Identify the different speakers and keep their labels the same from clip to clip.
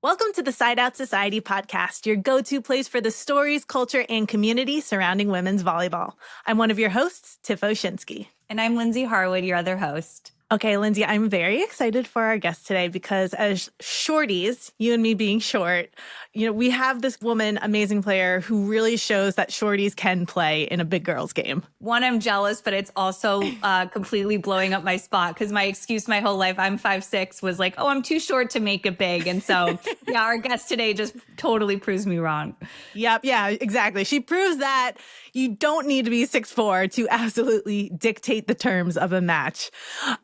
Speaker 1: Welcome to the Side Out Society podcast, your go-to place for the stories, culture, and community surrounding women's volleyball. I'm one of your hosts, Tiff Oshinsky.
Speaker 2: And I'm Lindsay Harwood, your other host.
Speaker 1: Okay, Lindsay, I'm very excited for our guest today because as shorties, you and me being short, we have this woman, amazing player who really shows that shorties can play in a big girls game.
Speaker 2: One, I'm jealous, but it's also completely blowing up my spot because my excuse my whole life, I'm 5'6", was like, oh, I'm too short to make it big. And so, yeah, our guest today just totally proves me wrong.
Speaker 1: Yep, yeah, exactly. She proves that you don't need to be 6'4" to absolutely dictate the terms of a match.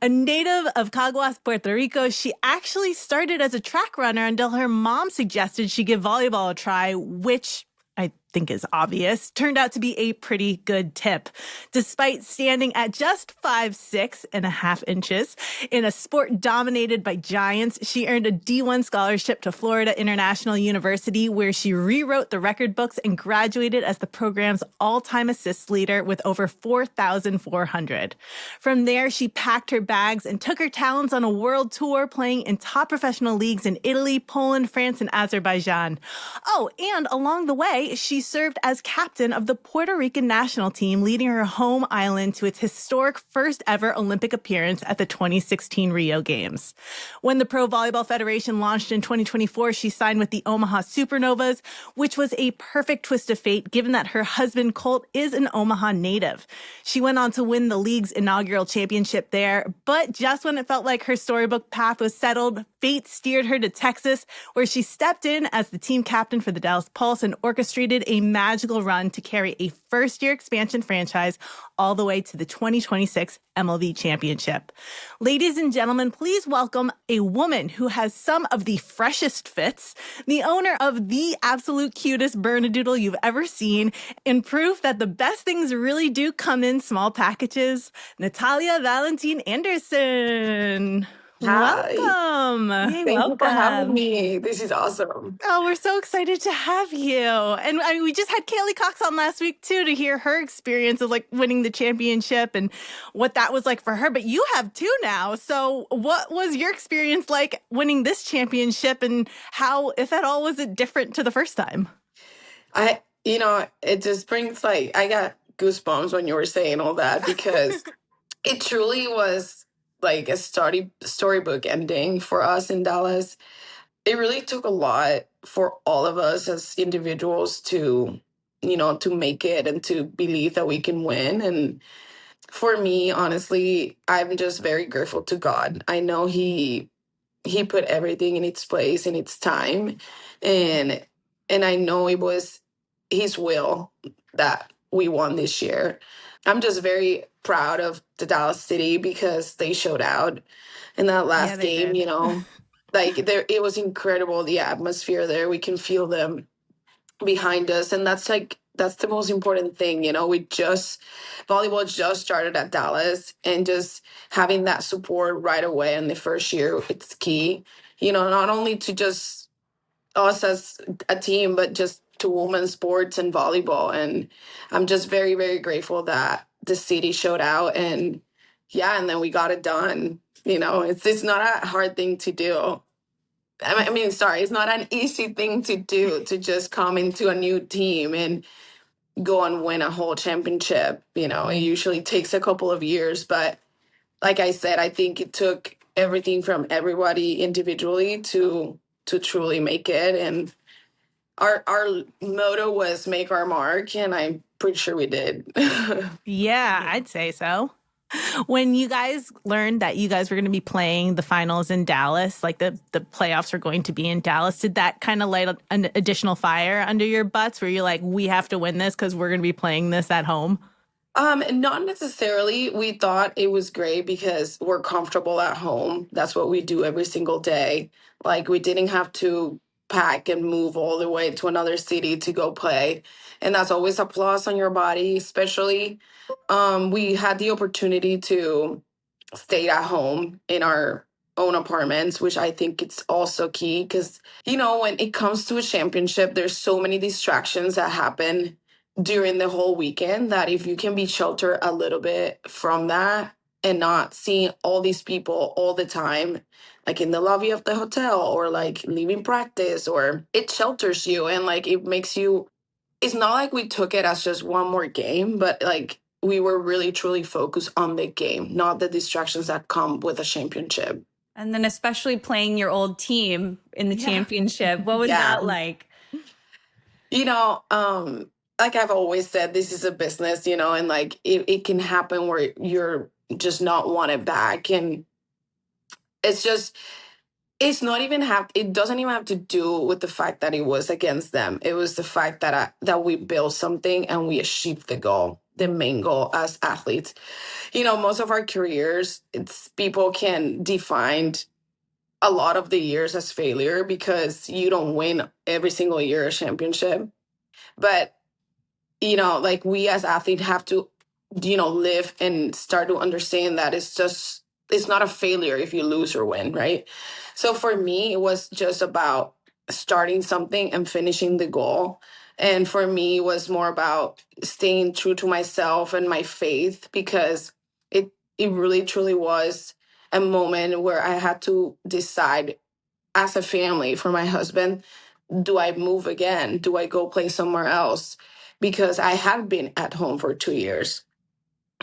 Speaker 1: A native of Caguas, Puerto Rico, she actually started as a track runner until her mom suggested she give volleyball a try, which I think is obvious, turned out to be a pretty good tip. Despite standing at just 5'6.5" inches in a sport dominated by giants, she earned a D1 scholarship to Florida International University, where she rewrote the record books and graduated as the program's all-time assists leader with over 4,400. From there, she packed her bags and took her talents on a world tour, playing in top professional leagues in Italy, Poland, France, and Azerbaijan. Oh, and along the way, she served as captain of the Puerto Rican national team, leading her home island to its historic first ever Olympic appearance at the 2016 Rio Games. When the Pro Volleyball Federation launched in 2024, she signed with the Omaha Supernovas, which was a perfect twist of fate given that her husband Colt is an Omaha native. She went on to win the league's inaugural championship there, but just when it felt like her storybook path was settled, fate steered her to Texas, where she stepped in as the team captain for the Dallas Pulse and orchestrated a magical run to carry a first-year expansion franchise all the way to the 2026 MLV Championship. Ladies and gentlemen, please welcome a woman who has some of the freshest fits, the owner of the absolute cutest Bernedoodle you've ever seen, and proof that the best things really do come in small packages, Natalia Valentín-Anderson.
Speaker 3: Hi.
Speaker 1: Welcome.
Speaker 3: Thank you for having me. This is awesome.
Speaker 1: Oh, we're so excited to have you. And we just had Kaylee Cox on last week, too, to hear her experience of winning the championship and what that was like for her. But you have two now. So what was your experience like winning this championship, and how, if at all, was it different to the first time?
Speaker 3: It just brings I got goosebumps when you were saying all that, because it truly was like a storybook ending for us in Dallas. It really took a lot for all of us as individuals to make it and to believe that we can win. And for me, honestly, I'm just very grateful to God. I know he put everything in its place, in its time. And I know it was his will that we won this year. I'm just very proud of the Dallas City because they showed out in that last game, it was incredible, the atmosphere there. We can feel them behind us. And that's the most important thing. Volleyball just started at Dallas, and just having that support right away in the first year, it's key, not only to just us as a team, but just to women's sports and volleyball. And I'm just very, very grateful that the city showed out, and then we got it done. It's not a hard thing to do. It's not an easy thing to do, to just come into a new team and go and win a whole championship. It usually takes a couple of years, but like I said, I think it took everything from everybody individually to truly make it. And our motto was make our mark, and I'm pretty sure we did.
Speaker 1: Yeah, I'd say so. When you guys learned that you guys were going to be playing the finals in Dallas, like the playoffs were going to be in Dallas, did that kind of light an additional fire under your butts where you're like, we have to win this because we're going to be playing this at home?
Speaker 3: Not necessarily. We thought it was great because we're comfortable at home. That's what we do every single day. We didn't have to pack and move all the way to another city to go play. And that's always a plus on your body, especially. We had the opportunity to stay at home in our own apartments, which I think it's also key because, when it comes to a championship, there's so many distractions that happen during the whole weekend that if you can be sheltered a little bit from that and not seeing all these people all the time, like in the lobby of the hotel, or like leaving practice, or it shelters you, and like it makes you, it's not like we took it as just one more game, but like we were really truly focused on the game, not the distractions that come with a championship.
Speaker 2: And then especially playing your old team in the
Speaker 1: Yeah.
Speaker 2: championship. What was
Speaker 3: Yeah.
Speaker 2: that like?
Speaker 3: You know, like I've always said, this is a business, you know, and like it can happen where you're just not wanted back. And it's just, it's not even have, it doesn't even have to do with the fact that it was against them. It was the fact that that we built something and we achieved the goal, the main goal as athletes. You know, most of our careers, it's people can define a lot of the years as failure because you don't win every single year a championship. But, you know, like we as athletes have to, you know, live and start to understand that it's just, it's not a failure if you lose or win, right? So for me, it was just about starting something and finishing the goal. And for me, it was more about staying true to myself and my faith, because it really truly was a moment where I had to decide as a family for my husband, do I move again? Do I go play somewhere else? Because I had been at home for 2 years.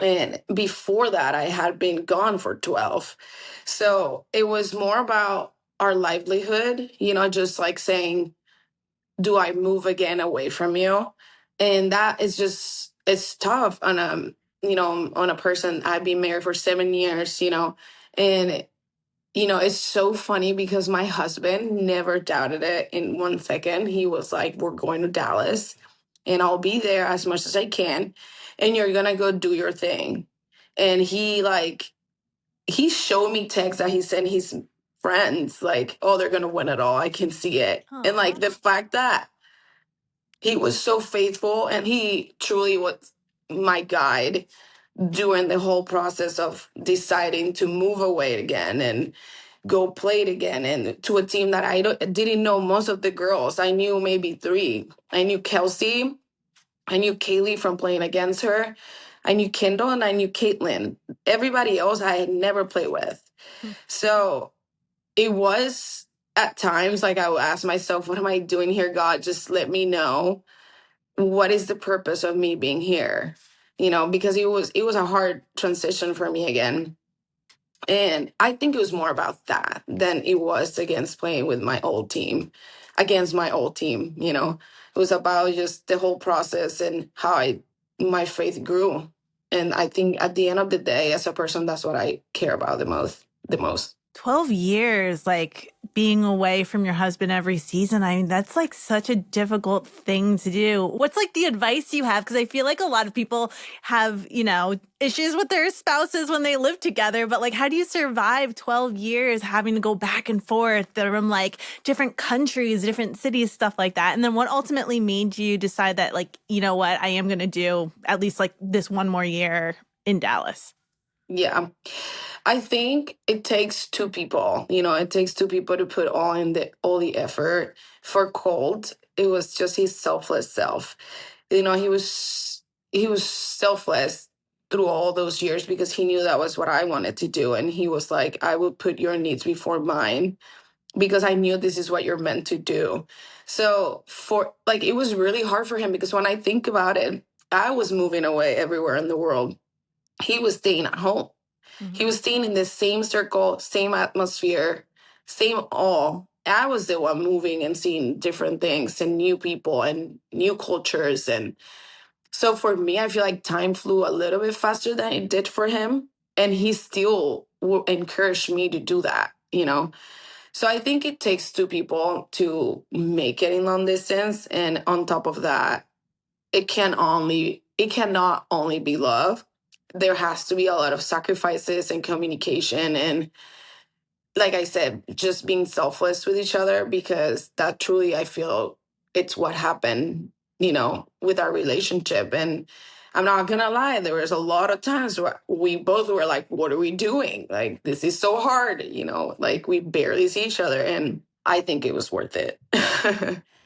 Speaker 3: And before that, I had been gone for 12. So it was more about our livelihood, you know, just like saying, do I move again away from you? And that is just, it's tough on you know, on a person. I've been married for 7 years, you know, and you know, it's so funny because my husband never doubted it in 1 second. He was like, we're going to Dallas and I'll be there as much as I can. And you're going to go do your thing. And he showed me texts that he sent his friends, like, oh, they're going to win it all. I can see it. And like the fact that he was so faithful and he truly was my guide during the whole process of deciding to move away again and go play it again, and to a team that didn't know most of the girls. I knew maybe three. I knew Kelsey. I knew Kaylee from playing against her. I knew Kendall and I knew Caitlin. Everybody else I had never played with. So it was at times like I would ask myself, what am I doing here, God? Just let me know, what is the purpose of me being here? You know, because it was a hard transition for me again. And I think it was more about that than it was against playing with my old team, against my old team, you know. It was about just the whole process and how my faith grew. And I think at the end of the day, as a person, that's what I care about the most.
Speaker 1: 12 years, like being away from your husband every season. I mean, that's like such a difficult thing to do. What's like the advice you have? Because I feel like a lot of people have, you know, issues with their spouses when they live together. But like, how do you survive 12 years having to go back and forth from like different countries, different cities, stuff like that? And then what ultimately made you decide that, like, you know what, I am going to do at least like this one more year in Dallas?
Speaker 3: Yeah. I think it takes two people. You know, it takes two people to put all the effort. For Colt, it was just his selfless self. You know, he was selfless through all those years because he knew that was what I wanted to do. And he was like, I will put your needs before mine because I knew this is what you're meant to do. So for like, it was really hard for him because when I think about it, I was moving away everywhere in the world. He was staying at home. He was staying in the same circle, same atmosphere, same all. I was the one moving and seeing different things and new people and new cultures. And so for me, I feel like time flew a little bit faster than it did for him. And he still encouraged me to do that, you know? So I think it takes two people to make it in long distance. And on top of that, it cannot only be love. There has to be a lot of sacrifices and communication and, like I said, just being selfless with each other, because that truly, I feel, it's what happened, you know, with our relationship. And I'm not gonna lie, there was a lot of times where we both were like, what are we doing? Like, this is so hard, you know, like we barely see each other. And I think it was worth it.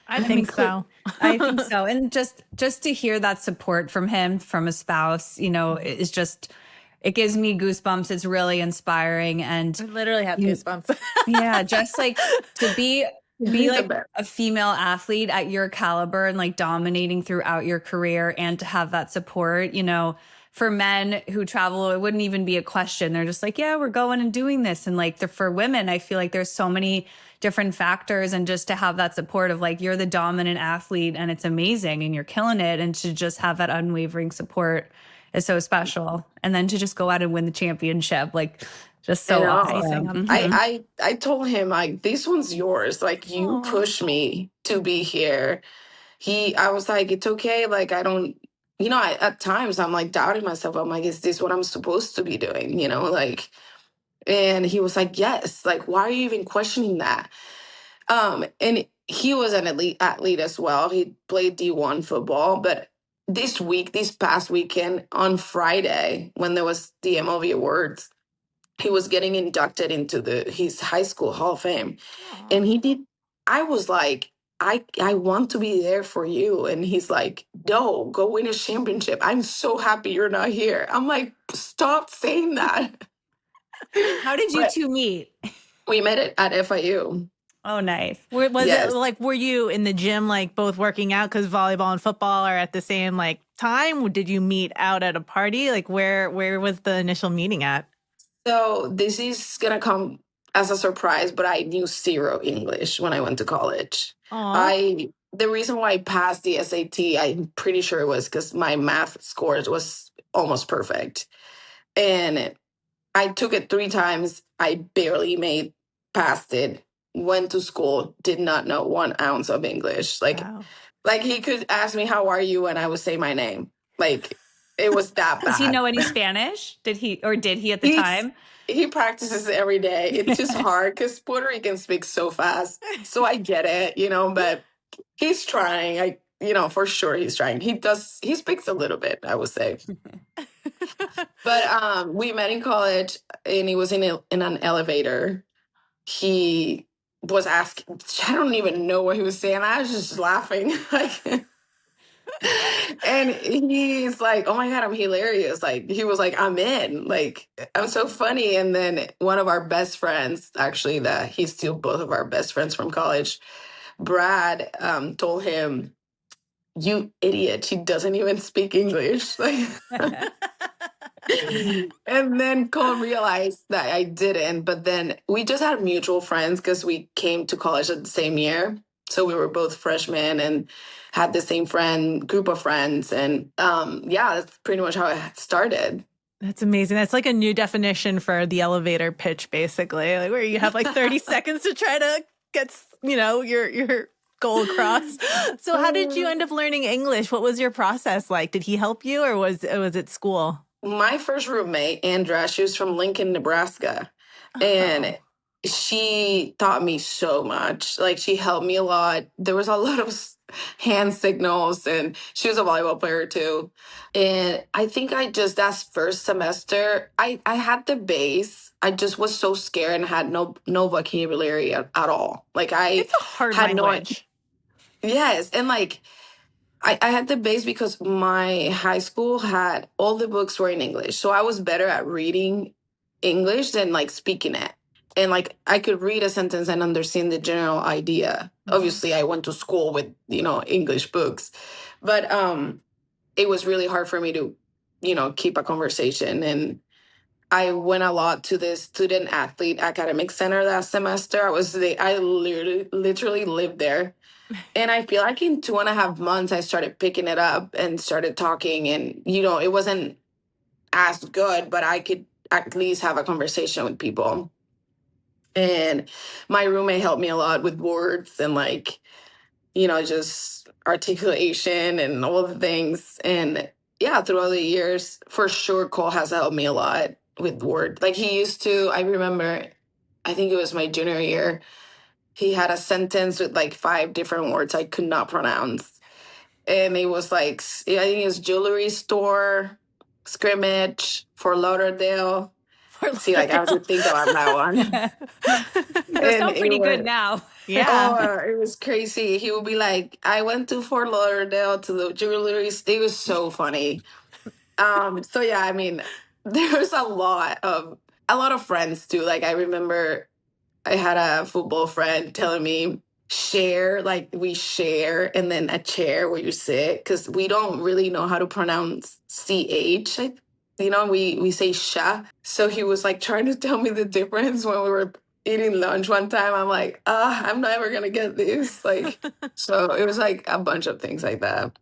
Speaker 1: I think so.
Speaker 2: I think so. And just to hear that support from him, from a spouse, you know, is just, it gives me goosebumps. It's really inspiring. And
Speaker 1: I literally have goosebumps.
Speaker 2: yeah, just like to be
Speaker 3: He's the
Speaker 2: like
Speaker 3: best.
Speaker 2: a female athlete at your caliber and like dominating throughout your career, and to have that support, for men who travel, it wouldn't even be a question. They're just like, yeah, we're going and doing this. And like for women, I feel like there's so many different factors, and just to have that support of like, you're the dominant athlete and it's amazing and you're killing it. And to just have that unwavering support is so special. And then to just go out and win the championship, like just so
Speaker 1: Icing
Speaker 2: awesome.
Speaker 1: on the
Speaker 2: Mhm.
Speaker 3: I told him, like, this one's yours. Like, you
Speaker 1: Aw.
Speaker 3: pushed me to be here. I was like, it's okay. Like, I don't, at times I'm like doubting myself. I'm like, is this what I'm supposed to be doing? Like, and he was like, yes. Like, why are you even questioning that? And he was an elite athlete as well. He played D1 football, but this past weekend on Friday, when there was the MLV Awards, he was getting inducted into his high school Hall of Fame. And he did, I was like, I want to be there for you. And he's like, no, go win a championship. I'm so happy you're not here. I'm like, stop saying that.
Speaker 2: How did you
Speaker 3: But
Speaker 2: two meet?
Speaker 3: we met it at FIU.
Speaker 2: Oh, nice.
Speaker 1: Was it
Speaker 3: Yes.
Speaker 1: like, were you in the gym, like both working out because volleyball and football are at the same like time? Did you meet out at a party? Like where was the initial meeting at?
Speaker 3: So this is gonna come as a surprise, but I knew zero English when I went to college.
Speaker 1: Aw.
Speaker 3: The reason why I passed the SAT, I'm pretty sure it was because my math scores was almost perfect. And I took it 3 times. I barely made past it. Went to school, did not know 1 ounce of English.
Speaker 1: Wow.
Speaker 3: Like he could ask me, how are you? And I would say my name. Like it was that
Speaker 2: Does he
Speaker 3: bad.
Speaker 2: know any Spanish? Did he at the
Speaker 3: He's
Speaker 2: time?
Speaker 3: he practices every day. It's just hard because Puerto Rican speaks so fast. So I get it, but he's trying. For sure he's trying. He speaks a little bit, I would say. But we met in college and he was in an elevator. He was asking, I don't even know what he was saying. I was just laughing. Like and he's like, oh my God, I'm hilarious. Like, he was like, I'm in. Like, I'm so funny. And then one of our best friends, actually, that he's still both of our best friends from college, Brad, told him, you idiot, she doesn't even speak English. Like, and then Cole realized that I didn't. But then we just had mutual friends because we came to college at the same year. So we were both freshmen and had the same group of friends. And yeah, that's pretty much how it started.
Speaker 1: That's amazing. That's like a new definition for the elevator pitch, basically, like where you have like 30 seconds to try to get, your goal across. So how did you end up learning English? What was your process like? Did he help you or was it school?
Speaker 3: My first roommate, Andra, she was from Lincoln, Nebraska. And she taught me so much. Like, she helped me a lot. There was a lot of hand signals, and she was a volleyball player too. And I think that first semester, I had the base. I just was so scared and had no vocabulary at all. Like,
Speaker 1: It's a hard
Speaker 3: had
Speaker 1: language.
Speaker 3: yes. And like, I had the base because my high school had all the books were in English. So I was better at reading English than like speaking it. And like I could read a sentence and understand the general idea. Obviously I went to school with, English books. But it was really hard for me to, keep a conversation. And I went a lot to this student athlete academic center that semester. I literally lived there. And I feel like in 2.5 months, I started picking it up and started talking. And, it wasn't as good, but I could at least have a conversation with people. And my roommate helped me a lot with words and like, just articulation and all the things. And yeah, throughout the years, for sure, Cole has helped me a lot with words. Like I remember, I think it was my junior year, he had a sentence with like 5 different words I could not pronounce. And it was like, I think it was jewelry store, scrimmage, Fort Lauderdale. See, like I have to think about that one.
Speaker 2: Those sound pretty good now.
Speaker 1: Yeah.
Speaker 3: Oh, it was crazy. He would be like, I went to Fort Lauderdale to the jewelry. It was so funny. So yeah, I mean, there's a lot of friends too. Like I remember I had a football friend telling me share, like we share, and then a chair where you sit, because we don't really know how to pronounce ch. We say sha. So he was like trying to tell me the difference when we were eating lunch one time. I'm like, I'm never gonna get this. Like, so it was like a bunch of things like that.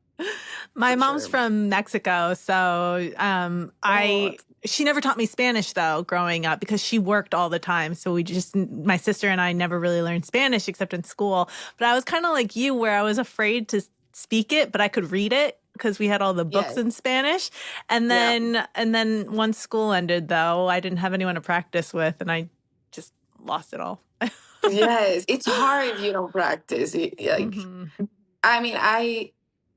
Speaker 1: My
Speaker 3: For
Speaker 1: mom's
Speaker 3: sure.
Speaker 1: from Mexico, so
Speaker 3: Oh,
Speaker 1: she never taught me Spanish though growing up because she worked all the time. So my sister and I never really learned Spanish except in school. But I was kind of like you where I was afraid to speak it, but I could read it because we had all the books
Speaker 3: yes.
Speaker 1: in Spanish. And
Speaker 3: Yeah.
Speaker 1: then once school ended though, I didn't have anyone to practice with and I just lost it all.
Speaker 3: Yes. It's hard if you don't practice. Like,
Speaker 1: Mhm.
Speaker 3: I mean,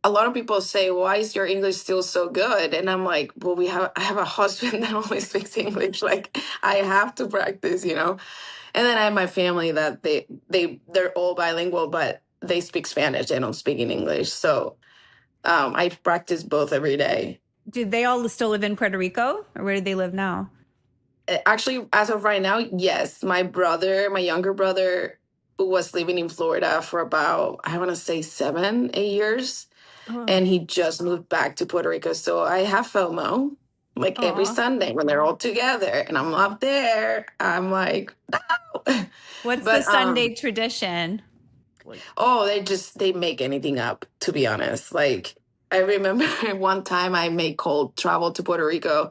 Speaker 3: a lot of people say, "Why is your English still so good?" And I'm like, "Well, I have a husband that only speaks English. Like, I have to practice. And then I have my family that they're all bilingual, but they speak Spanish. They don't speak in English. So I practice both every day.
Speaker 2: Do they all still live in Puerto Rico, or where do they live now?
Speaker 3: Actually, as of right now, yes. My younger brother, who was living in Florida for about, I want to say 7, 8 years,
Speaker 1: Oh.
Speaker 3: and he just moved back to Puerto Rico. So I have FOMO, like every
Speaker 1: Aw.
Speaker 3: Sunday when they're all together, and I'm up there. I'm like, no.
Speaker 2: What's the
Speaker 3: But
Speaker 2: Sunday tradition?
Speaker 3: oh, they make anything up. To be honest, like I remember one time I made Colt travel to Puerto Rico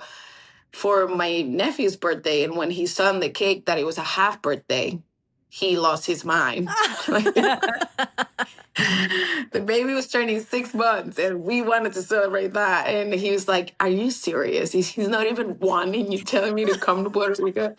Speaker 3: for my nephew's birthday, and when he saw on the cake that it was a half birthday, he lost his mind. Like, the baby was turning 6 months, and we wanted to celebrate that. And he was like, "Are you serious? He's not even one, and you're telling me to come to Puerto Rico?"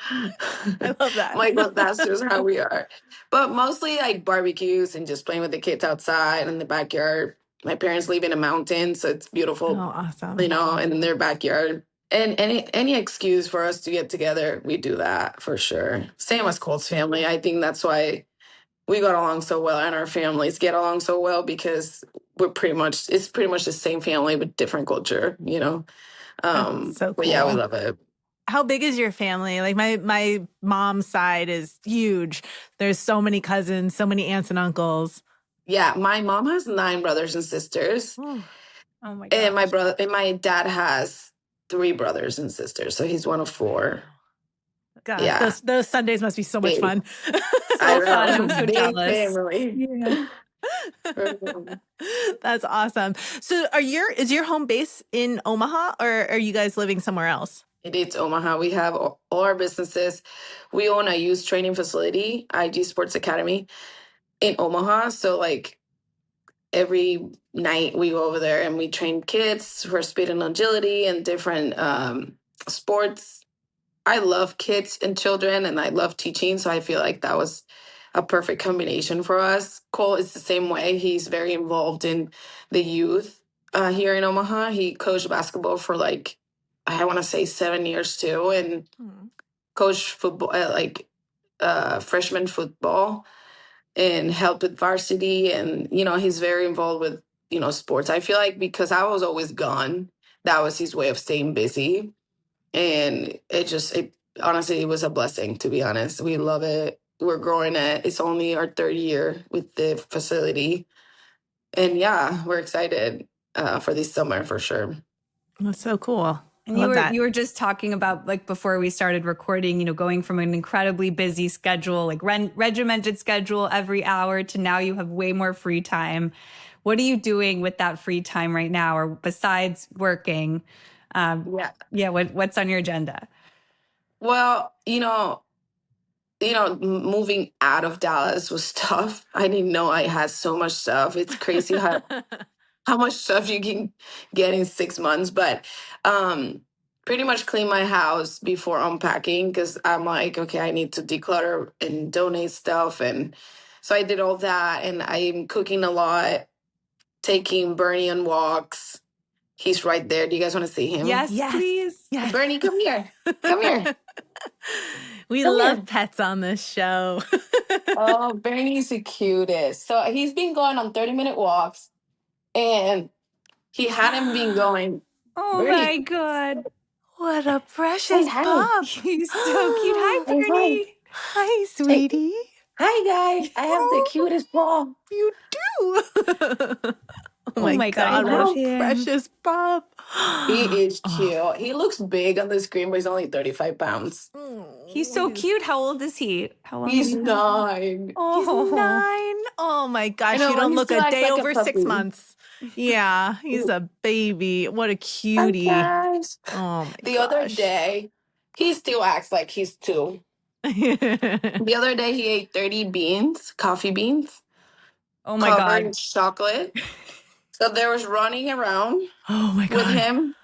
Speaker 1: I love that.
Speaker 3: I'm like, well, that's just how we are. But mostly like barbecues and just playing with the kids outside in the backyard. My parents live in a mountain, so it's
Speaker 1: Oh,
Speaker 3: beautiful,
Speaker 1: awesome.
Speaker 3: in their backyard. And any excuse for us to get together, we do that for sure. Same as Colt's family. I think that's why we got along so well, and our families get along so well, because it's pretty much the same family but different culture.
Speaker 1: That's so
Speaker 3: But yeah, we
Speaker 1: cool.
Speaker 3: love it.
Speaker 1: How big is your family? Like my mom's side is huge. There's so many cousins, so many aunts and uncles.
Speaker 3: Yeah, my mom has 9 brothers and sisters,
Speaker 1: Oh,
Speaker 2: Oh my
Speaker 3: and
Speaker 2: gosh.
Speaker 3: my dad has 3 brothers and sisters, so he's one of 4.
Speaker 1: God,
Speaker 3: Yeah,
Speaker 1: those Sundays must be so much
Speaker 3: big.
Speaker 1: fun.
Speaker 3: I
Speaker 2: So fun.
Speaker 3: know,
Speaker 2: I'm so
Speaker 3: big
Speaker 2: jealous.
Speaker 3: family.
Speaker 2: Yeah.
Speaker 1: That's awesome. So is your home base in Omaha or are you guys living somewhere else?
Speaker 3: It is Omaha. We have all our businesses. We own a youth training facility, IG Sports Academy, in Omaha. So like every night we go over there and we train kids for speed and agility and different sports. I love kids and children, and I love teaching. So I feel like that was a perfect combination for us. Cole is the same way. He's very involved in the youth here in Omaha. He coached basketball for like, I want to say 7 years too, and
Speaker 1: Hmm.
Speaker 3: coached football, freshman football, and helped with varsity. And, he's very involved with, sports. I feel like because I was always gone, that was his way of staying busy. And honestly, it was a blessing, to be honest. We love it. We're growing it. It's only our 3rd year with the facility. And yeah, we're excited for this summer for sure.
Speaker 1: That's so cool. I
Speaker 2: And
Speaker 1: love that.
Speaker 2: you were just talking about, like, before we started recording, going from an incredibly busy schedule, like regimented schedule every hour, to now you have way more free time. What are you doing with that free time right now, or besides working?
Speaker 3: Yeah.
Speaker 2: Yeah, what's on your agenda?
Speaker 3: Well, moving out of Dallas was tough. I didn't know I had so much stuff. It's crazy how much stuff you can get in 6 months. But pretty much clean my house before unpacking, because I'm like, okay, I need to declutter and donate stuff. And so I did all that, and I'm cooking a lot, taking Bernie on walks. He's right there. Do you guys want to see him?
Speaker 2: Yes,
Speaker 1: Yes.
Speaker 2: please.
Speaker 1: Yes.
Speaker 3: Bernie, come here. Come here.
Speaker 1: We
Speaker 3: Come
Speaker 1: love
Speaker 3: here.
Speaker 1: pets on this show.
Speaker 3: Oh, Bernie's the cutest. So he's been going on 30-minute walks, and he hadn't been going.
Speaker 2: Oh
Speaker 3: Bernie,
Speaker 2: my God.
Speaker 1: What a
Speaker 3: Say
Speaker 1: precious
Speaker 3: hi.
Speaker 1: pup.
Speaker 2: He's so cute. Hi,
Speaker 3: Say hi.
Speaker 2: Bernie.
Speaker 1: Hi, sweetie.
Speaker 3: Hi, guys. I have the cutest paw.
Speaker 1: You do. Oh
Speaker 2: Oh
Speaker 1: my
Speaker 2: my God, I
Speaker 1: God, what
Speaker 2: love
Speaker 1: a
Speaker 2: him.
Speaker 1: precious pup.
Speaker 3: He is
Speaker 1: Oh.
Speaker 3: cute. He looks big on the screen, but he's only 35 pounds.
Speaker 2: He's so cute. How old is he? How long have
Speaker 3: He's
Speaker 2: you had him?
Speaker 3: 9.
Speaker 1: He's
Speaker 2: Oh,
Speaker 1: 9. Oh my
Speaker 3: I
Speaker 1: gosh,
Speaker 3: know,
Speaker 1: you
Speaker 3: but
Speaker 1: don't
Speaker 3: he
Speaker 1: look
Speaker 3: still
Speaker 1: a
Speaker 3: acts
Speaker 1: day
Speaker 3: like a
Speaker 1: over 6
Speaker 3: puppy.
Speaker 1: months. Yeah, he's a baby. What a
Speaker 3: Hi,
Speaker 1: cutie.
Speaker 3: guys.
Speaker 1: Oh my
Speaker 3: The other
Speaker 1: gosh.
Speaker 3: day, he still acts like he's 2. The other day, he ate 30 beans, coffee beans,
Speaker 2: oh my
Speaker 3: covered in
Speaker 2: God.
Speaker 3: chocolate. So there was running around
Speaker 1: Oh my
Speaker 3: with
Speaker 1: God.
Speaker 3: him.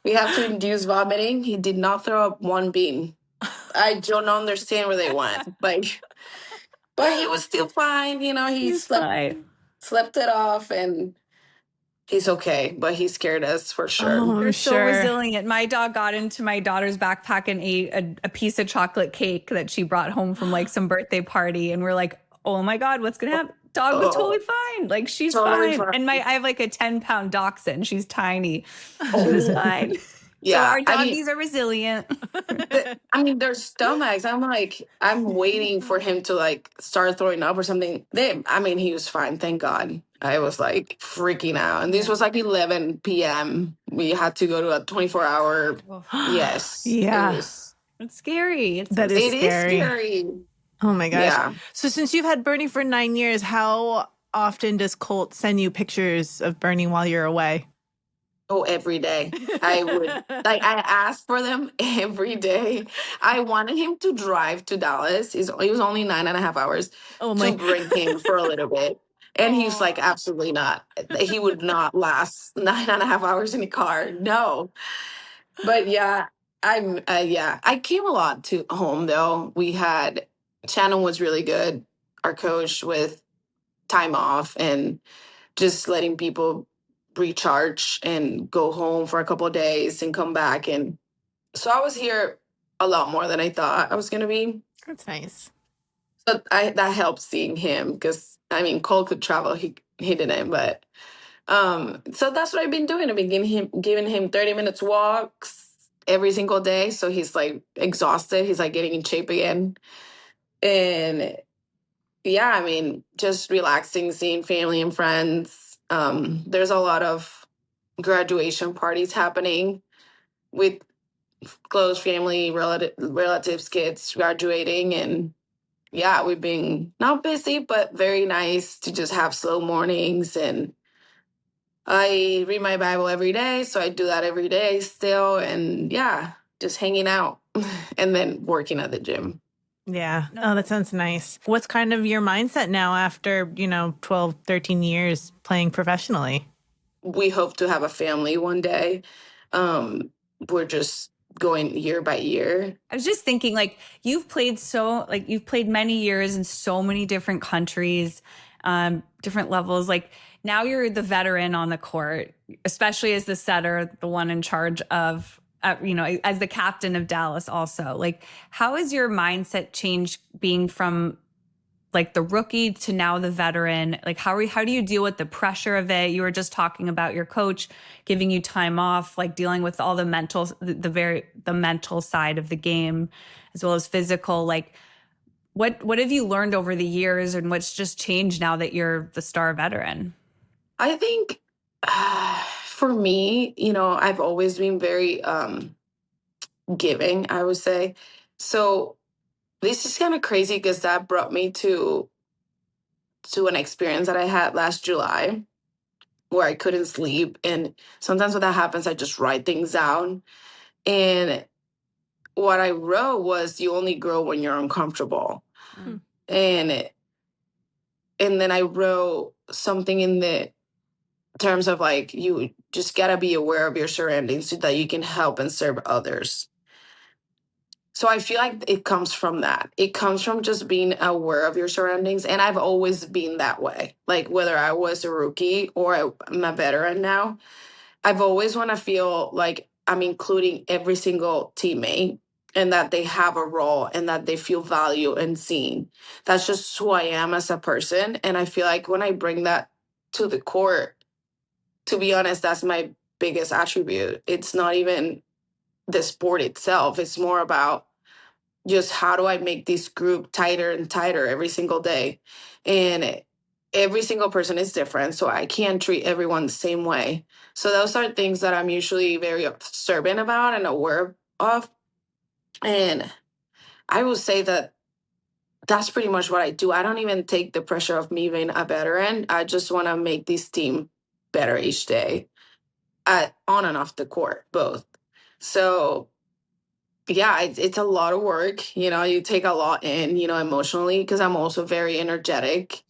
Speaker 3: We have to induce vomiting. He did not throw up one bean. I don't understand where they went. Like, but he was still fine. You know, he
Speaker 2: He's
Speaker 3: slept
Speaker 2: fine.
Speaker 3: it off, and he's okay. But he scared us for sure.
Speaker 1: Oh,
Speaker 2: They're
Speaker 1: I'm
Speaker 2: so
Speaker 1: sure.
Speaker 2: resilient. My dog got into my daughter's backpack and ate a piece of chocolate cake that she brought home from like some birthday party. And we're like, oh my God, what's going to happen? Dog was totally fine. Like she's
Speaker 3: Totally
Speaker 2: fine.
Speaker 3: fine.
Speaker 2: And I have like a 10-pound dachshund. She's tiny. She was
Speaker 3: Oh,
Speaker 2: fine. So
Speaker 3: yeah.
Speaker 2: our
Speaker 3: I mean,
Speaker 2: doggies are resilient.
Speaker 3: their stomachs. I'm like, I'm waiting for him to like start throwing up or something. He was fine. Thank God. I was like freaking out, and this was like 11 p.m. We had to go to a 24-hour. Yes, it
Speaker 1: Yeah,
Speaker 3: was.
Speaker 2: It's scary. It's
Speaker 1: that
Speaker 2: so
Speaker 1: is
Speaker 3: It is
Speaker 1: scary.
Speaker 3: scary.
Speaker 1: Oh my gosh.
Speaker 3: Yeah.
Speaker 1: So since you've had Bernie for 9 years, how often does Colt send you pictures of Bernie while you're away?
Speaker 3: Oh, every day. I would like I asked for them every day. I wanted him to drive to Dallas. It was only 9.5 hours
Speaker 1: Oh
Speaker 3: to
Speaker 1: my.
Speaker 3: bring him for a little bit. And he's like, absolutely not. He would not last 9.5 hours in a car. No. But yeah, I came a lot to home though. Shannon was really good, our coach, with time off and just letting people recharge and go home for a couple of days and come back. And so I was here a lot more than I thought I was going to be.
Speaker 1: That's nice.
Speaker 3: So that helped seeing him because Cole could travel, he didn't, but so that's what I've been doing. I've been giving him 30 minutes walks every single day. So he's like exhausted. He's like getting in shape again. And yeah, just relaxing, seeing family and friends. There's a lot of graduation parties happening with close family, relatives, kids graduating. And yeah, we've been not busy, but very nice to just have slow mornings. And I read my Bible every day. So I do that every day still. And yeah, just hanging out and then working at the gym.
Speaker 1: Yeah. Oh, that sounds nice. What's kind of your mindset now after, 12, 13 years playing professionally?
Speaker 3: We hope to have a family one day. We're just going year by year.
Speaker 2: I was just thinking, like, you've played many years in so many different countries, different levels. Like, now you're the veteran on the court, especially as the setter, the one in charge of, as the captain of Dallas also. Like, how has your mindset changed being from like the rookie to now the veteran? Like, how do you deal with the pressure of it? You were just talking about your coach giving you time off, like dealing with all the the mental side of the game as well as physical. Like, what have you learned over the years, and what's just changed now that you're the star veteran?
Speaker 3: I think for me, I've always been very giving, I would say. So this is kind of crazy because that brought me to an experience that I had last July where I couldn't sleep. And sometimes when that happens, I just write things down. And what I wrote was, you only grow when you're uncomfortable.
Speaker 1: Mm.
Speaker 3: And then I wrote something in the terms of like, you just gotta be aware of your surroundings so that you can help and serve others. So I feel like it comes from that. It comes from just being aware of your surroundings. And I've always been that way. Like whether I was a rookie or I'm a veteran now, I've always want to feel like I'm including every single teammate and that they have a role and that they feel valued and seen. That's just who I am as a person. And I feel like when I bring that to the court, to be honest, that's my biggest attribute. It's not even the sport itself. It's more about just how do I make this group tighter and tighter every single day. And every single person is different, so I can't treat everyone the same way. So those are things that I'm usually very observant about and aware of. And I will say that that's pretty much what I do. I don't even take the pressure of me being a veteran. I just want to make this team better each day, on and off the court, both. So yeah, it's a lot of work. You take a lot in, emotionally, because I'm also very energetic.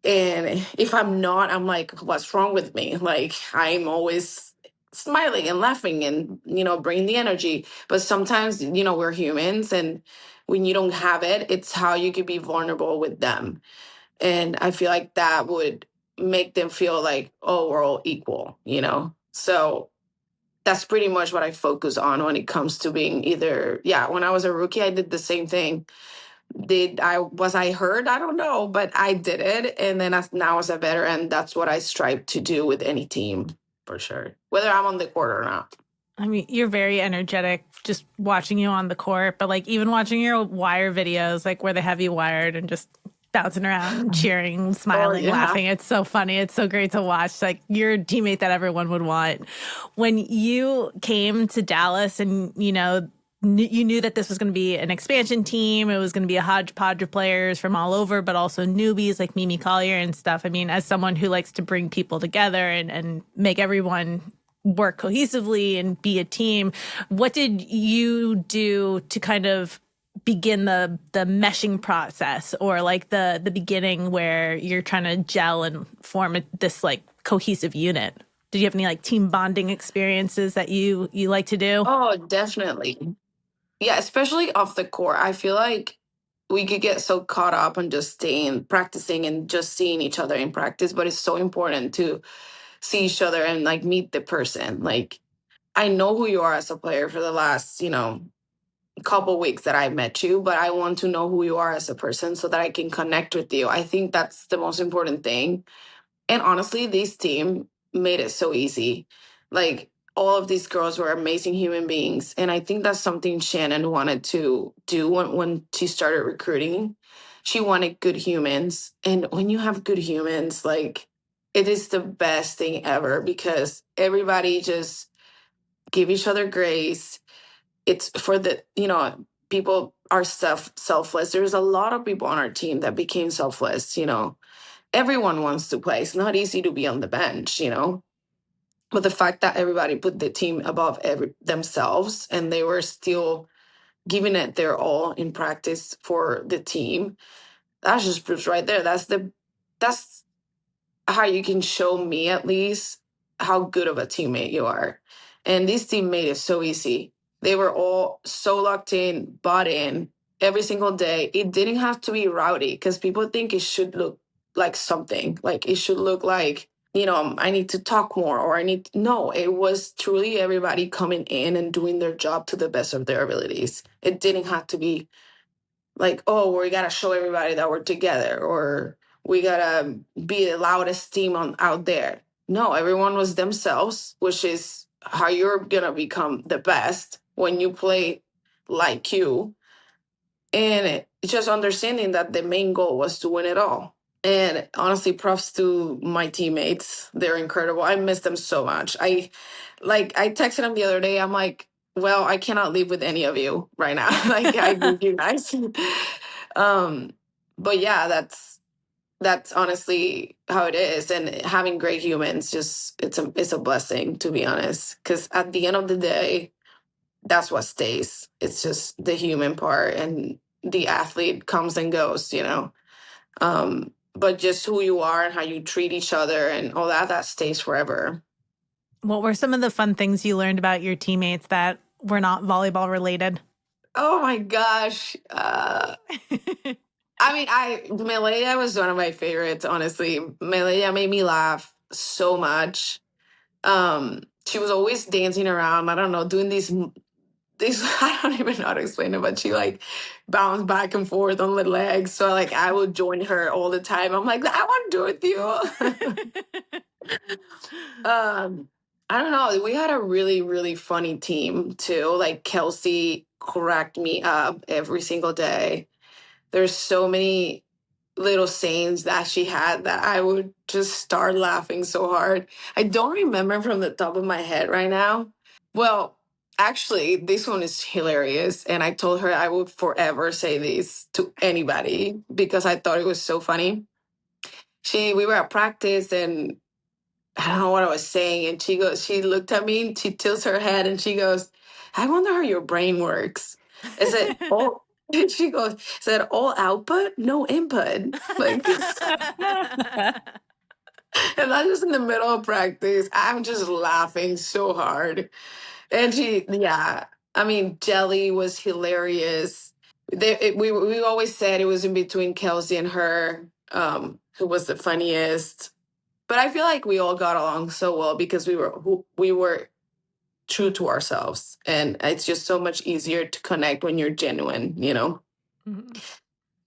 Speaker 3: And if I'm not, I'm like, what's wrong with me? Like, I'm always smiling and laughing and, bringing the energy. But sometimes, we're humans. And when you don't have it, it's how you could be vulnerable with them. And I feel like that would make them feel like, oh, we're all equal. So that's pretty much what I focus on when it comes to being either, yeah, when I was a rookie, I did the same thing. Was I hurt? I don't know, but I did it. And then now as a veteran, that's what I strive to do with any team, for sure, whether I'm on the court or not.
Speaker 1: I mean, you're very energetic just watching you on the court, but like even watching your wire videos, like where they have you wired and just bouncing around, cheering, smiling, laughing. It's so funny. It's so great to watch. Like you're a teammate that everyone would want. When you came to Dallas and, you knew that this was going to be an expansion team. It was going to be a hodgepodge of players from all over, but also newbies like Mimi Collier and stuff. I mean, as someone who likes to bring people together and make everyone work cohesively and be a team, what did you do to kind of begin the meshing process, or like the beginning where you're trying to gel and form this like cohesive unit? Did you have any like team bonding experiences that you like to do?
Speaker 3: Oh, definitely. Yeah, especially off the court. I feel like we could get so caught up on just staying, practicing and just seeing each other in practice, but it's so important to see each other and like meet the person. Like, I know who you are as a player for the last, couple weeks that I met you, but I want to know who you are as a person so that I can connect with you. I think that's the most important thing. And honestly, this team made it so easy. Like, all of these girls were amazing human beings. And I think that's something Shannon wanted to do when she started recruiting. She wanted good humans. And when you have good humans, like, it is the best thing ever, because everybody just give each other grace. It's for people are selfless. There's a lot of people on our team that became selfless. Everyone wants to play. It's not easy to be on the bench. But the fact that everybody put the team above themselves, and they were still giving it their all in practice for the team, that just proves right there. That's how you can show me, at least, how good of a teammate you are. And this team made it so easy. They were all so locked in, bought in every single day. It didn't have to be rowdy, because people think it should look like something. Like, it should look like, I need to talk more, or no, it was truly everybody coming in and doing their job to the best of their abilities. It didn't have to be like, oh, we got to show everybody that we're together, or we got to be the loudest team out there. No, everyone was themselves, which is how you're going to become the best, when you play like you. And it's just understanding that the main goal was to win it all. And honestly, props to my teammates. They're incredible. I miss them so much. I texted them the other day. I'm like, well, I cannot live with any of you right now. Like, I need you guys. But yeah, that's honestly how it is. And having great humans, just it's a blessing, to be honest. Because at the end of the day, that's what stays. It's just the human part, and the athlete comes and goes. But just who you are and how you treat each other and all that stays forever.
Speaker 1: What were some of the fun things you learned about your teammates that were not volleyball related?
Speaker 3: Oh my gosh. Natalia was one of my favorites, honestly. Natalia made me laugh so much. She was always dancing around, I don't know, doing these I don't even know how to explain it, but she like bounced back and forth on the legs. So like I would join her all the time. I'm like, I want to do it with you. I don't know. We had a really, really funny team too. Like Kelsey cracked me up every single day. There's so many little sayings that she had that I would just start laughing so hard. I don't remember from the top of my head right now. Well, actually, this one is hilarious. And I told her I would forever say this to anybody because I thought it was so funny. We were at practice and I don't know what I was saying. And she looked at me and she tilts her head and she goes, I wonder how your brain works. I said, oh, and she goes, said all output, no input. Like, and that's just in the middle of practice. I'm just laughing so hard. And yeah, I mean, Jelly was hilarious. We always said it was in between Kelsey and her, who was the funniest. But I feel like we all got along so well because we were true to ourselves, and it's just so much easier to connect when you're genuine, you know.
Speaker 1: Mhm.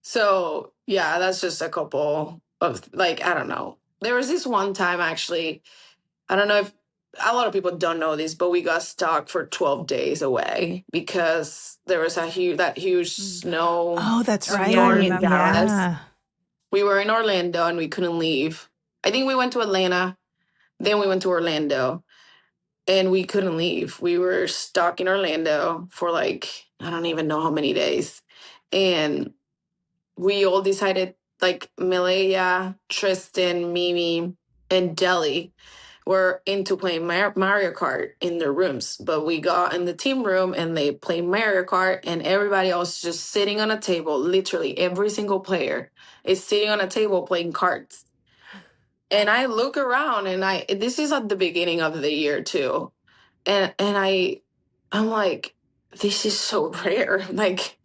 Speaker 3: So yeah, that's just a couple of like I don't know. There was this one time actually. I don't know if a lot of people don't know this, but we got stuck for 12 days away because there was that huge snow
Speaker 1: Oh, that's
Speaker 2: Oh,
Speaker 1: right.
Speaker 2: yeah, I
Speaker 3: storm in
Speaker 2: remember.
Speaker 3: Dallas.
Speaker 1: Yeah.
Speaker 3: We were in Orlando and we couldn't leave. I think we went to Atlanta, then we went to Orlando, and we couldn't leave. We were stuck in Orlando for like, I don't even know how many days. And we all decided, like Malaya, Tristan, Mimi, and Jelly were into playing Mario Kart in their rooms. But we got in the team room and they played Mario Kart, and everybody else just sitting on a table. Literally, every single player is sitting on a table playing cards. And I look around and this is at the beginning of the year too. I'm like, this is so rare. Like,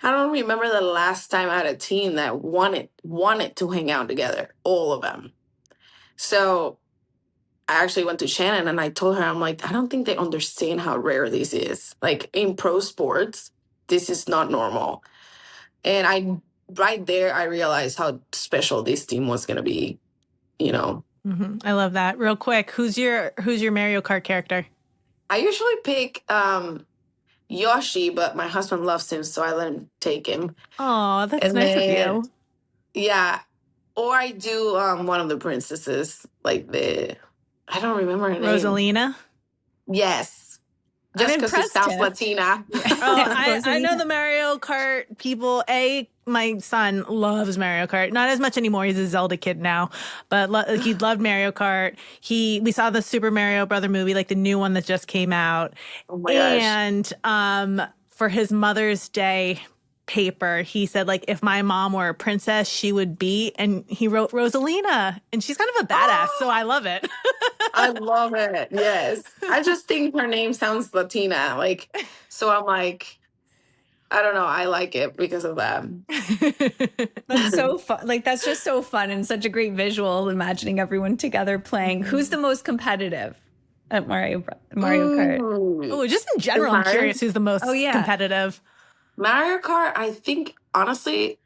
Speaker 3: I don't remember the last time I had a team that wanted to hang out together, all of them. So I actually went to Shannon and I told her, I'm like, I don't think they understand how rare this is. Like in pro sports, this is not normal. And right there, I realized how special this team was going to be, you know.
Speaker 1: I love that. Real quick, who's your Mario Kart character?
Speaker 3: I usually pick Yoshi, but my husband loves him, so I let him take him.
Speaker 1: Oh, that's
Speaker 3: And
Speaker 1: nice of
Speaker 3: then,
Speaker 1: you.
Speaker 3: yeah, or I do one of the princesses, like I don't remember her name.
Speaker 1: Rosalina.
Speaker 3: Yes,
Speaker 2: I'm
Speaker 3: just because it
Speaker 2: impressed,
Speaker 3: sounds
Speaker 2: Tiff.
Speaker 3: Latina.
Speaker 1: Oh, I know the Mario Kart people. My son loves Mario Kart. Not as much anymore. He's a Zelda kid now, but he loved Mario Kart. We saw the Super Mario Brother movie, like the new one that just came out.
Speaker 3: Oh my gosh.
Speaker 1: And for his Mother's Day paper, he said, like, if my mom were a princess, she would be, and he wrote Rosalina, and she's kind of a badass, so I love it.
Speaker 3: I love it. Yes. I just think her name sounds Latina. Like, so I'm like, I don't know. I like it because of that.
Speaker 2: That's so fun. Like, that's just so fun and such a great visual, imagining everyone together playing. Who's the most competitive at Mario Kart?
Speaker 1: Oh, just in general, I'm curious who's the most competitive.
Speaker 3: Mario Kart, I think, honestly,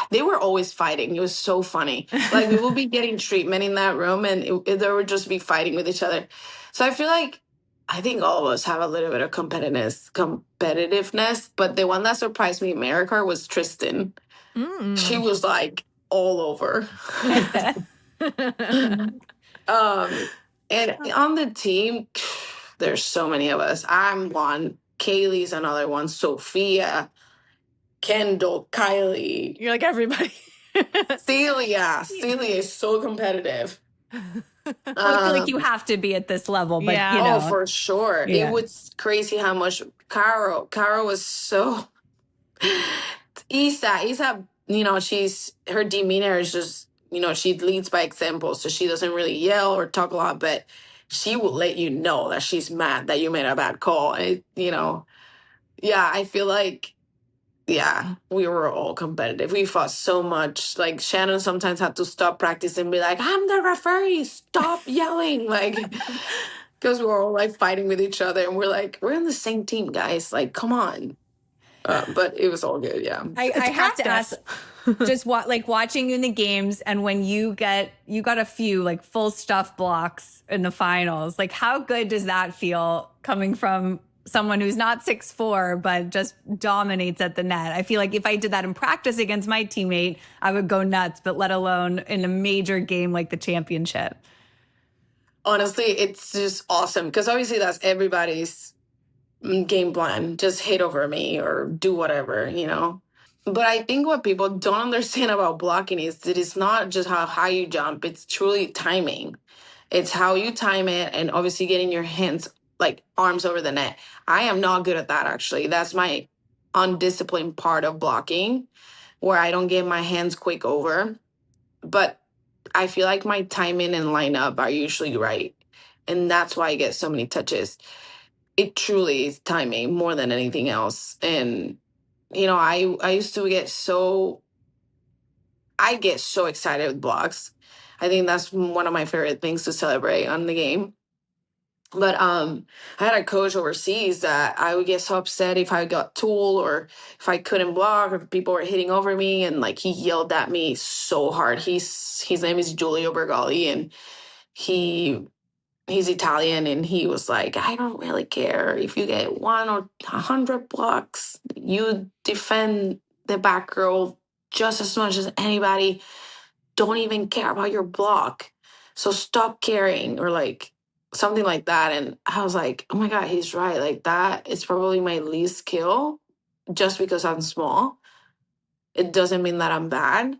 Speaker 3: they were always fighting. It was so funny. Like, we would be getting treatment in that room and they would just be fighting with each other. So I feel like, I think all of us have a little bit of competitiveness. But the one that surprised me in Mario Kart was Tristan. She was like all over. And on the team, there's so many of us. I'm one. Kaylee's another one. Sophia, Kendall, Kylie.
Speaker 1: You're like everybody.
Speaker 3: Celia is so competitive.
Speaker 2: I feel like you have to be at this level, but
Speaker 1: Yeah.
Speaker 2: you know.
Speaker 3: Oh, for sure.
Speaker 2: Yeah.
Speaker 3: It was crazy how much Caro was so Isa, you know, her demeanor is just, you know, she leads by example, so she doesn't really yell or talk a lot, but she will let you know that she's mad that you made a bad call. You know, yeah, I feel like, yeah, we were all competitive. We fought so much. Like Shannon sometimes had to stop practice and be like, I'm the referee, stop yelling. Like, because we were all like fighting with each other and we're like, we're in the same team, guys. Like, come on. But it was all good. Yeah.
Speaker 2: I have to ask, just watching you in the games, and when you got a few like full stuff blocks in the finals, like how good does that feel coming from someone who's not 6'4" but just dominates at the net? I feel like if I did that in practice against my teammate, I would go nuts, but let alone in a major game like the championship.
Speaker 3: Honestly, it's just awesome because obviously that's everybody's game plan. Just hit over me or do whatever, you know? But I think what people don't understand about blocking is that it's not just how high you jump, it's truly timing. It's how you time it and obviously getting your hands, like arms over the net. I am not good at that actually. That's my undisciplined part of blocking where I don't get my hands quick over. But I feel like my timing and lineup are usually right. And that's why I get so many touches. It truly is timing more than anything else. And, you know, I used to I get so excited with blocks. I think that's one of my favorite things to celebrate on the game. But I had a coach overseas that I would get so upset if I got tool or if I couldn't block or if people were hitting over me, and like he yelled at me so hard. His name is Giulio Bergali, and he's Italian, and he was like, I don't really care if you get 100 blocks. You defend the back row just as much as anybody. Don't even care about your block. So stop caring, or like something like that. And I was like, oh my God, he's right. Like that is probably my least skill just because I'm small. It doesn't mean that I'm bad.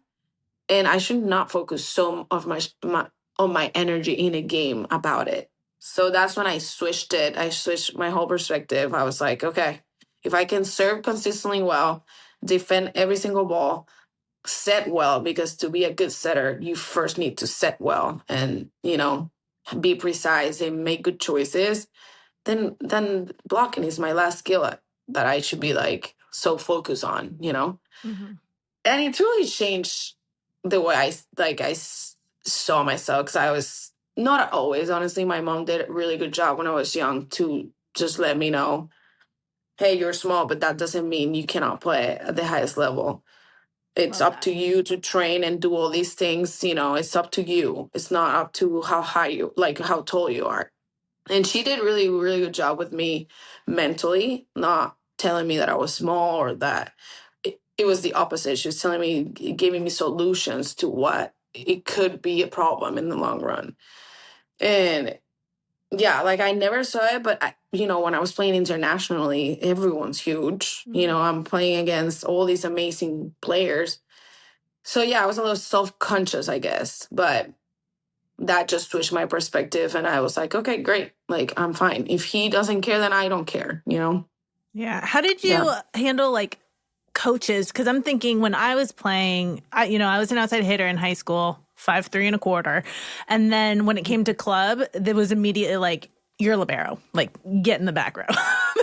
Speaker 3: And I should not focus so of my on my energy in a game about it. So that's when I switched it. I switched my whole perspective. I was like, okay, if I can serve consistently well, defend every single ball, set well, because to be a good setter, you first need to set well and, you know, be precise and make good choices. Then blocking is my last skill that I should be like so focused on, you know?
Speaker 1: Mm-hmm.
Speaker 3: And it really changed the way saw myself, because I was not always, honestly. My mom did a really good job when I was young to just let me know, hey, you're small, but that doesn't mean you cannot play at the highest level. It's
Speaker 1: Love
Speaker 3: up
Speaker 1: that.
Speaker 3: to you to train and do all these things. You know, it's up to you. It's not up to how high you, like how tall you are. And she did really, really good job with me mentally, not telling me that I was small or that it was the opposite. She was telling me, giving me solutions to what it could be a problem in the long run. And yeah, like I never saw it, but you know, when I was playing internationally, everyone's huge. You know, I'm playing against all these amazing players. So yeah, I was a little self-conscious, I guess, but that just switched my perspective, and I was like, okay, great. Like I'm fine. If he doesn't care, then I don't care, you know?
Speaker 1: Yeah. How did
Speaker 3: Yeah.
Speaker 1: you handle like coaches? Because I'm thinking when I was playing, I was an outside hitter in high school, 5'3 1/4. And then when it came to club, there was immediately like, you're libero, like get in the back row.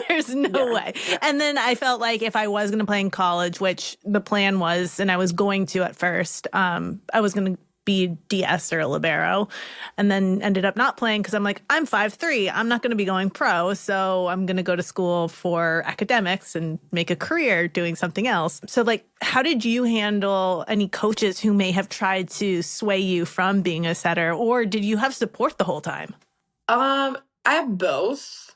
Speaker 1: There's no way.
Speaker 3: Yeah.
Speaker 1: And then I felt like if I was going to play in college, which the plan was, and I was going to at first, I was going to be DS or a libero, and then ended up not playing because I'm like, I'm 5'3". I'm not going to be going pro. So I'm going to go to school for academics and make a career doing something else. So like, how did you handle any coaches who may have tried to sway you from being a setter, or did you have support the whole time?
Speaker 3: I have both.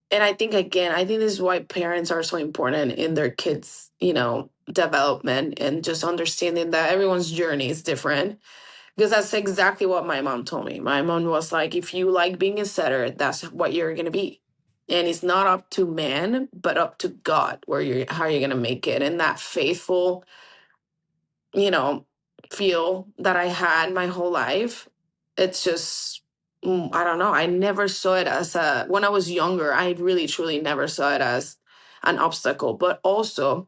Speaker 3: And I think, again, I think this is why parents are so important in their kids, you know, development, and just understanding that everyone's journey is different. Because that's exactly what my mom told me. My mom was like, if you like being a setter, that's what you're going to be. And it's not up to man, but up to God, how you're going to make it. And that faithful, you know, feel that I had my whole life, it's just, I don't know. I never saw it as when I was younger, I really, truly never saw it as an obstacle. But also,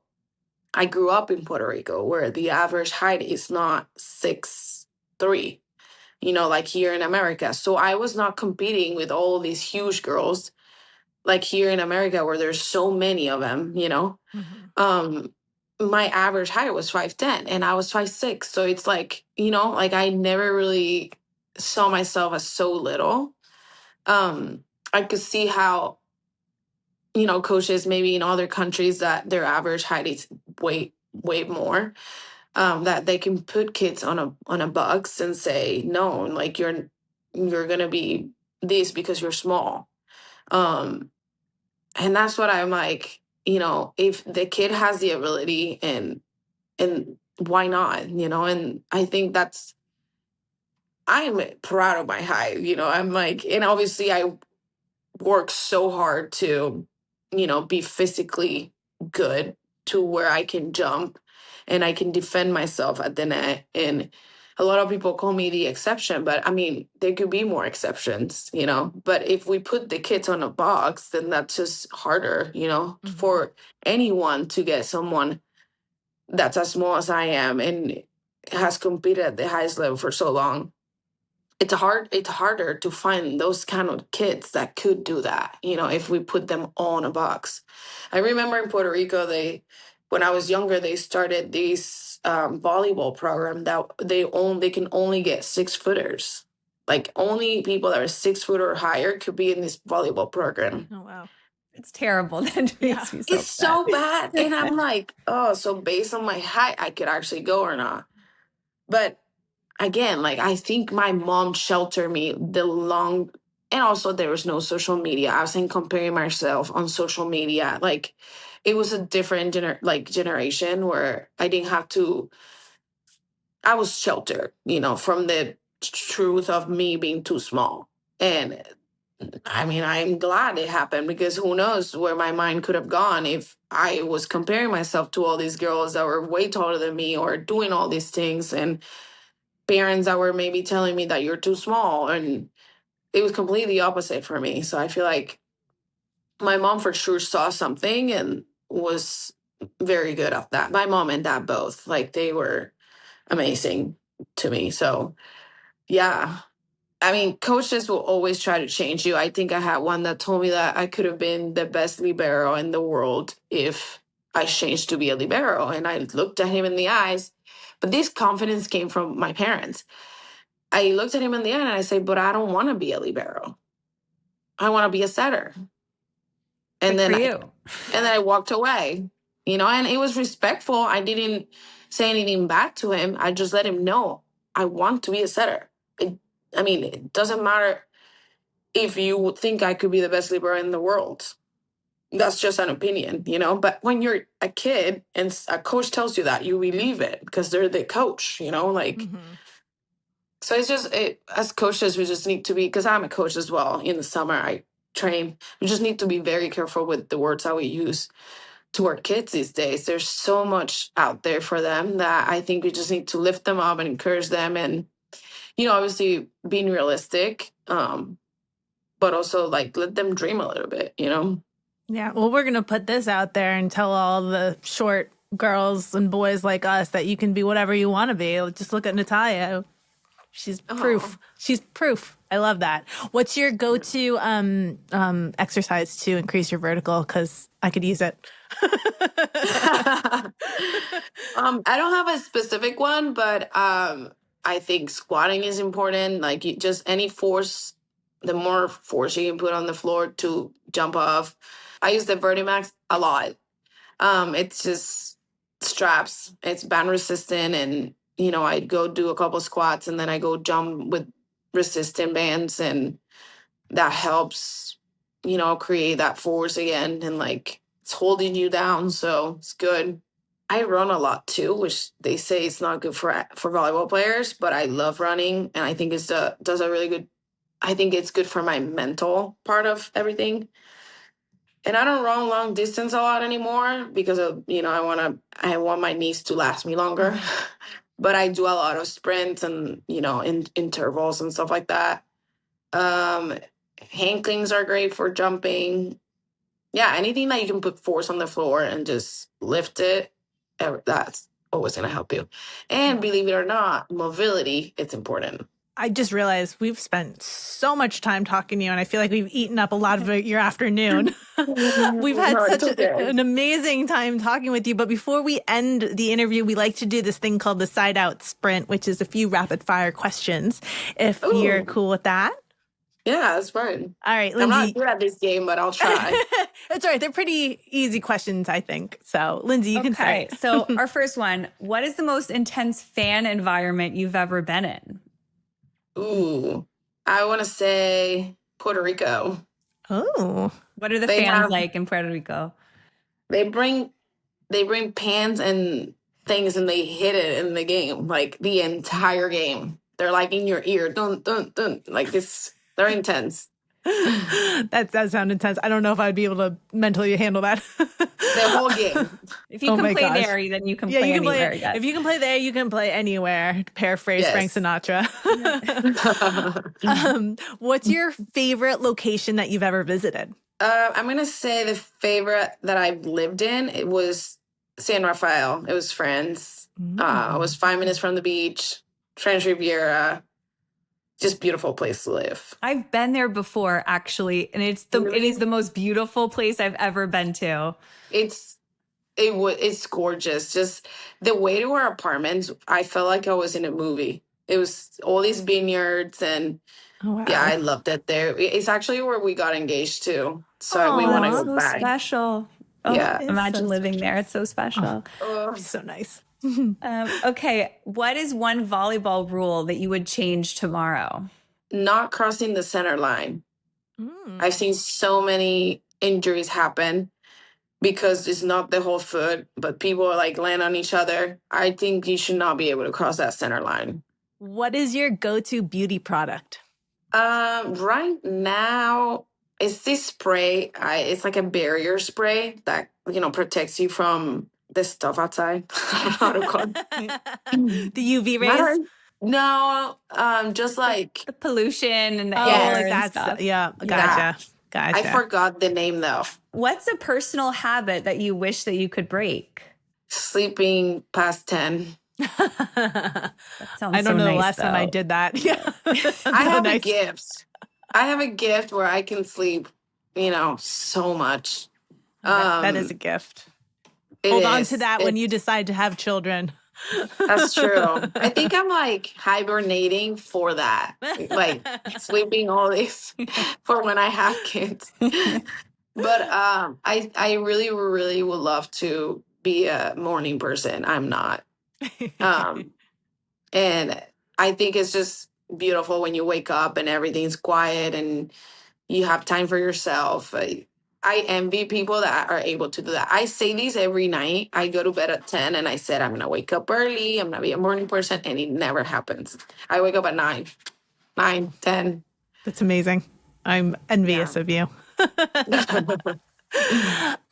Speaker 3: I grew up in Puerto Rico where the average height is not 6'3", you know, like here in America. So I was not competing with all these huge girls like here in America where there's so many of them, you know. Um, my average height was 5'10" and I was 5'6". So it's like, you know, like I never really saw myself as so little. I could see how coaches maybe in other countries that their average height is way more, that they can put kids on a box and say, no, like you're gonna be this because you're small. And that's what I'm like, if the kid has the ability, and why not, and I think I'm proud of my height, I'm like, and obviously I work so hard to, be physically good to where I can jump and I can defend myself at the net. And a lot of people call me the exception, but I mean, there could be more exceptions, But if we put the kids on a box, then that's just harder, for anyone to get someone that's as small as I am and has competed at the highest level for so long. It's harder to find those kind of kids that could do that, if we put them all in a box. I remember in Puerto Rico, when I was younger, they started this volleyball program that they can only get 6-footers. Like only people that are 6 foot or higher could be in this volleyball program.
Speaker 1: Oh, wow.
Speaker 2: It's terrible. That makes me so
Speaker 3: It's so bad. And I'm like, oh, so based on my height, I could actually go or not. But again, like I think my mom sheltered me and also there was no social media. I wasn't comparing myself on social media. Like it was a different generation where I was sheltered, from the truth of me being too small. And I mean, I'm glad it happened because who knows where my mind could have gone if I was comparing myself to all these girls that were way taller than me or doing all these things, and parents that were maybe telling me that you're too small. And it was completely opposite for me. So I feel like my mom for sure saw something and was very good at that. My mom and dad both, like they were amazing to me. So yeah. I mean, coaches will always try to change you. I think I had one that told me that I could have been the best libero in the world if I changed to be a libero. And I looked at him in the eyes. But this confidence came from my parents. I looked at him in the eye and I said, but I don't want to be a libero. I want to be a setter. And
Speaker 2: Good
Speaker 3: then
Speaker 2: for you.
Speaker 3: and then I walked away, and it was respectful. I didn't say anything back to him. I just let him know I want to be a setter. I mean, it doesn't matter if you think I could be the best libero in the world. That's just an opinion, But when you're a kid and a coach tells you that, you believe it because they're the coach, like.
Speaker 1: Mm-hmm.
Speaker 3: So it's just, as coaches, we just need to be, because I'm a coach as well. In the summer, I train. We just need to be very careful with the words that we use to our kids these days. There's so much out there for them that I think we just need to lift them up and encourage them. And, obviously being realistic, but also like let them dream a little bit,
Speaker 1: Yeah. Well, we're going to put this out there and tell all the short girls and boys like us that you can be whatever you want to be. Just look at Natalia. She's proof. She's proof. I love that. What's your go-to exercise to increase your vertical? Because I could use it.
Speaker 3: I don't have a specific one, but I think squatting is important. Like just any force, the more force you can put on the floor to jump off. I use the Vertimax a lot. It's just straps. It's band resistant, and I'd go do a couple squats and then I go jump with resistant bands, and that helps, create that force again, and like it's holding you down, so it's good. I run a lot too, which they say it's not good for volleyball players, but I love running, and I think does a really good. I think it's good for my mental part of everything. And I don't run long distance a lot anymore because of, I want my knees to last me longer. But I do a lot of sprints and, in intervals and stuff like that. Hand clings are great for jumping. Yeah, anything that you can put force on the floor and just lift it, that's always going to help you. And believe it or not, mobility, it's important.
Speaker 1: I just realized we've spent so much time talking to you, and I feel like we've eaten up a lot of your afternoon. We've had an amazing time talking with you. But before we end the interview, we like to do this thing called the side out sprint, which is a few rapid fire questions. If you're cool with that.
Speaker 3: Yeah, it's fun.
Speaker 1: All right,
Speaker 3: I'm not
Speaker 1: Lindsay.
Speaker 3: good at this game, but I'll try.
Speaker 1: That's all right. They're pretty easy questions, I think. So, Lindsay, you can
Speaker 2: Okay,
Speaker 1: start.
Speaker 2: so our first one, what is the most intense fan environment you've ever been in?
Speaker 3: Ooh, I want to say Puerto Rico.
Speaker 1: Oh,
Speaker 2: What are the
Speaker 3: They
Speaker 2: fans
Speaker 3: have
Speaker 2: like in Puerto Rico?
Speaker 3: they bring they bring pans and things and they hit it in the game, like the entire game. They're like in your ear, dun dun dun, like this. They're intense.
Speaker 1: that does sound intense. I don't know if I'd be able to mentally handle that.
Speaker 3: The whole game.
Speaker 2: If you
Speaker 1: Oh
Speaker 2: can
Speaker 1: my
Speaker 2: play
Speaker 1: gosh.
Speaker 2: there, then you can
Speaker 1: Yeah,
Speaker 2: play
Speaker 1: you can
Speaker 2: anywhere.
Speaker 1: play.
Speaker 2: Yes.
Speaker 1: If you can play there, you can play anywhere. Paraphrase Frank
Speaker 3: Yes.
Speaker 1: Sinatra. What's your favorite location that you've ever visited?
Speaker 3: I'm gonna say the favorite that I've lived in, it was San Rafael. It was France. I was 5 minutes from the beach, French Riviera. Just beautiful place to live.
Speaker 2: I've been there before, actually, and it
Speaker 3: Really?
Speaker 2: is the most beautiful place I've ever been to.
Speaker 3: It's gorgeous. Just the way to our apartments, I felt like I was in a movie. It was all these vineyards and
Speaker 1: Oh wow.
Speaker 3: yeah, I loved it there. It's actually where we got engaged too. So we
Speaker 2: Oh,
Speaker 3: want to
Speaker 2: that's
Speaker 3: go
Speaker 2: so
Speaker 3: back.
Speaker 2: special. Oh,
Speaker 3: Yeah.
Speaker 1: It's
Speaker 2: imagine
Speaker 1: so
Speaker 2: living
Speaker 1: special.
Speaker 2: there. It's so special.
Speaker 1: So nice.
Speaker 2: Okay, what is one volleyball rule that you would change tomorrow?
Speaker 3: Not crossing the center line.
Speaker 1: Mm.
Speaker 3: I've seen so many injuries happen because it's not the whole foot, but people like land on each other. I think you should not be able to cross that center line.
Speaker 1: What is your go-to beauty product?
Speaker 3: Right now, it's this spray. It's like a barrier spray that protects you from the stuff outside. I don't know how to call it.
Speaker 1: The UV
Speaker 3: Not
Speaker 1: rays?
Speaker 3: a- No, just like
Speaker 2: The pollution and the
Speaker 1: Oh,
Speaker 2: air
Speaker 1: like
Speaker 2: and
Speaker 1: that's
Speaker 2: stuff.
Speaker 1: yeah.
Speaker 3: that.
Speaker 1: Gotcha.
Speaker 3: I
Speaker 1: Gotcha.
Speaker 3: forgot the name though.
Speaker 2: What's a personal habit that you wish that you could break?
Speaker 3: Sleeping past 10.
Speaker 2: That sounds
Speaker 1: I don't
Speaker 2: so
Speaker 1: know the
Speaker 2: nice,
Speaker 1: last time I
Speaker 2: though.
Speaker 1: did that. Yeah. That sounds
Speaker 3: I
Speaker 1: so
Speaker 3: have a
Speaker 1: nice.
Speaker 3: gift. I have a gift where I can sleep, so much.
Speaker 1: That is a gift.
Speaker 3: It
Speaker 1: Hold on to
Speaker 3: is.
Speaker 1: that when you decide to have children.
Speaker 3: That's true. I think I'm like hibernating for that, like sleeping all this for when I have kids. But I really, really would love to be a morning person. I'm not. Um, and I think it's just beautiful when you wake up and everything's quiet and you have time for yourself. I envy people that are able to do that. I say these every night. I go to bed at 10 and I said, I'm going to wake up early. I'm going to be a morning person. And it never happens. I wake up at 9, 10.
Speaker 1: That's amazing. I'm envious of you.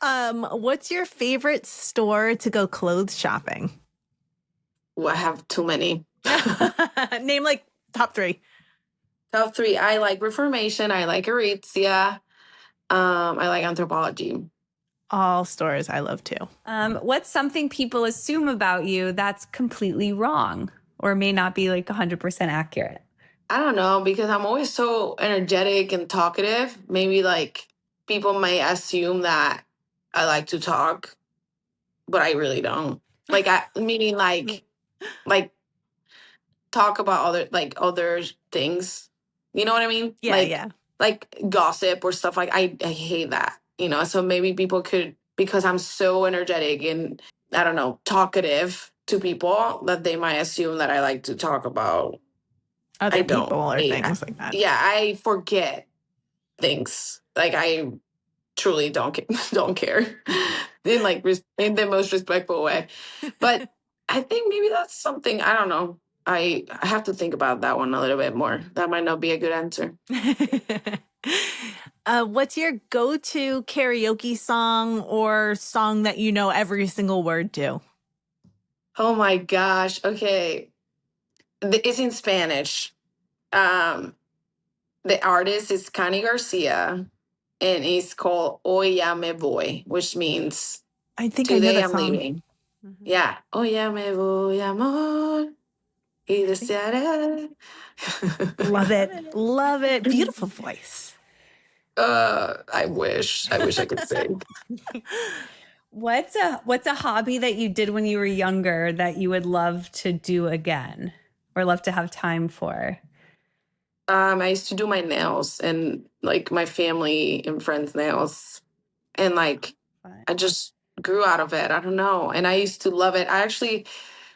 Speaker 1: What's your favorite store to go clothes shopping?
Speaker 3: Ooh, I have too many.
Speaker 1: Name like top 3.
Speaker 3: Top 3. I like Reformation. I like Aritzia. I like Anthropology.
Speaker 1: All stores I love too.
Speaker 2: What's something people assume about you that's completely wrong or may not be like 100% accurate?
Speaker 3: I don't know, because I'm always so energetic and talkative. Maybe like people may assume that I like to talk, but I really don't. Like meaning like talk about other things. You know what I mean?
Speaker 1: Yeah, yeah.
Speaker 3: Like gossip or stuff I hate that. So maybe people could, because I'm so energetic and I don't know, talkative to people, that they might assume that I like to talk about
Speaker 1: Other
Speaker 3: don't.
Speaker 1: people or things like that.
Speaker 3: Yeah, I forget things. Like I truly don't care in the most respectful way. But I think maybe that's something, I don't know. I have to think about that one a little bit more. That might not be a good answer.
Speaker 1: What's your go-to karaoke song or song that you know every single word to?
Speaker 3: Oh my gosh. Okay. It's in Spanish. The artist is Cani Garcia, and it's called Hoy Ya Me Voy, which means
Speaker 1: I think I know
Speaker 3: today
Speaker 1: that
Speaker 3: I'm
Speaker 1: song.
Speaker 3: leaving. Yeah. Hoy ya me voy, amor, y desearé.
Speaker 1: Love it. Love it. Beautiful voice.
Speaker 3: I wish I could sing.
Speaker 2: What's a hobby that you did when you were younger that you would love to do again or love to have time for?
Speaker 3: I used to do my nails and like my family and friends' nails. And like I just grew out of it. I don't know. And I used to love it. I actually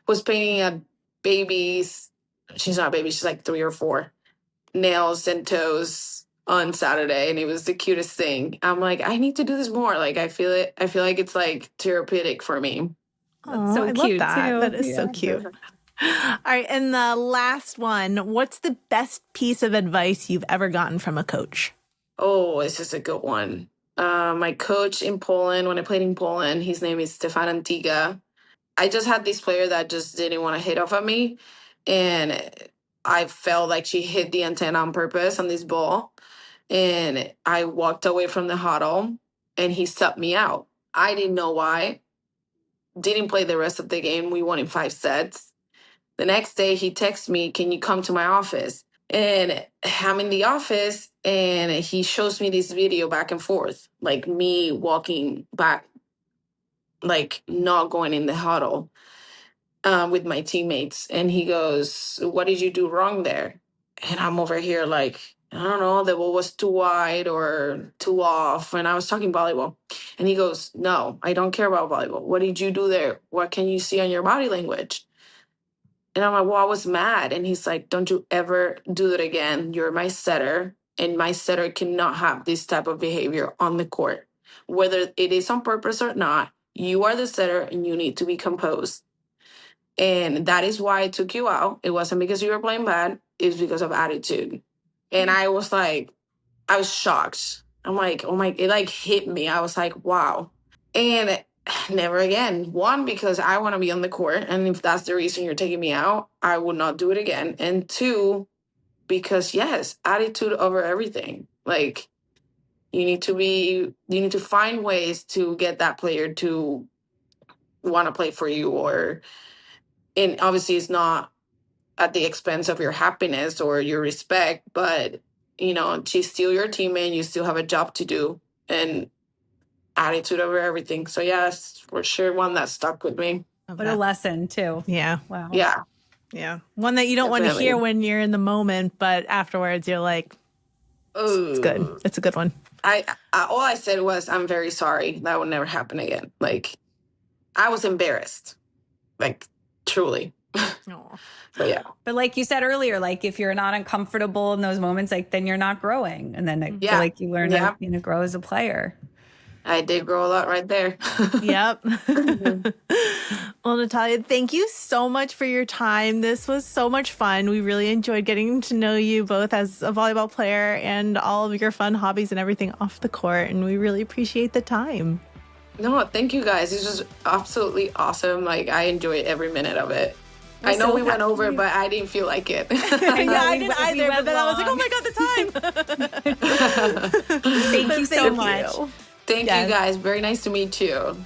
Speaker 3: was painting a baby's, she's not a baby, she's like 3 or 4, nails and toes on Saturday. And it was the cutest thing. I'm like, I need to do this more. Like I feel it. I feel like it's like therapeutic for me.
Speaker 1: Oh,
Speaker 2: so
Speaker 1: I love
Speaker 2: cute,
Speaker 1: that.
Speaker 2: too.
Speaker 1: That is so
Speaker 2: Yeah.
Speaker 1: cute. All right. And the last one, what's the best piece of advice you've ever gotten from a coach?
Speaker 3: Oh, this is a good one. My coach in Poland, when I played in Poland, his name is Stefan Antiga. I just had this player that just didn't want to hit off at me. And I felt like she hit the antenna on purpose on this ball. And I walked away from the huddle and he subbed me out. I didn't know why. Didn't play the rest of the game. We won in 5 sets. The next day he texts me, can you come to my office? And I'm in the office and he shows me this video back and forth, like me walking back, like not going in the huddle with my teammates. And he goes, what did you do wrong there? And I'm over here like, I don't know, the ball was too wide or too off. And I was talking volleyball. And he goes, no, I don't care about volleyball. What did you do there? What can you see on your body language? And I'm like, well, I was mad. And he's like, don't you ever do it again. You're my setter. And my setter cannot have this type of behavior on the court. Whether it is on purpose or not, you are the setter and you need to be composed. And that is why I took you out. It wasn't because you were playing bad. It's because of attitude. And I was like, I was shocked. I'm like, oh my, it like hit me. I was like, wow. And never again. One, because I want to be on the court. And if that's the reason you're taking me out, I would not do it again. And 2, because yes, attitude over everything. Like you need to find ways to get that player to want to play for you, and obviously it's not at the expense of your happiness or your respect, but she's still your teammate. You still have a job to do, and attitude over everything. So yes, for sure, one that stuck with me.
Speaker 2: What a lesson, too.
Speaker 1: Yeah.
Speaker 2: Wow.
Speaker 3: Yeah.
Speaker 1: Yeah. One that you don't want to
Speaker 3: Definitely.
Speaker 1: hear when you're in the moment, but afterwards you're like, it's good. It's a good one.
Speaker 3: I all I said was, I'm very sorry. That would never happen again. Like, I was embarrassed. Like, truly.
Speaker 1: Aw.
Speaker 3: So yeah.
Speaker 2: But like you said earlier, like if you're not uncomfortable in those moments, like then you're not growing. And then I feel
Speaker 3: Yeah.
Speaker 2: like you learn
Speaker 3: Yeah.
Speaker 2: to grow as a player.
Speaker 3: I did grow a lot right there.
Speaker 1: Yep. Well, Natalia, thank you so much for your time. This was so much fun. We really enjoyed getting to know you both as a volleyball player and all of your fun hobbies and everything off the court. And we really appreciate the time.
Speaker 3: No, thank you guys. This was absolutely awesome. Like, I enjoyed every minute of it.
Speaker 2: We're
Speaker 3: I know
Speaker 2: so
Speaker 3: we went
Speaker 2: happy.
Speaker 3: over, but I didn't feel like it.
Speaker 1: Yeah, I didn't
Speaker 2: we
Speaker 1: either, but
Speaker 2: went
Speaker 1: then I was like, oh
Speaker 2: long.
Speaker 1: my God, the time.
Speaker 2: Thank you so
Speaker 1: Thank
Speaker 2: much.
Speaker 1: you.
Speaker 3: Thank
Speaker 1: Yes.
Speaker 3: you guys. Very nice to meet you.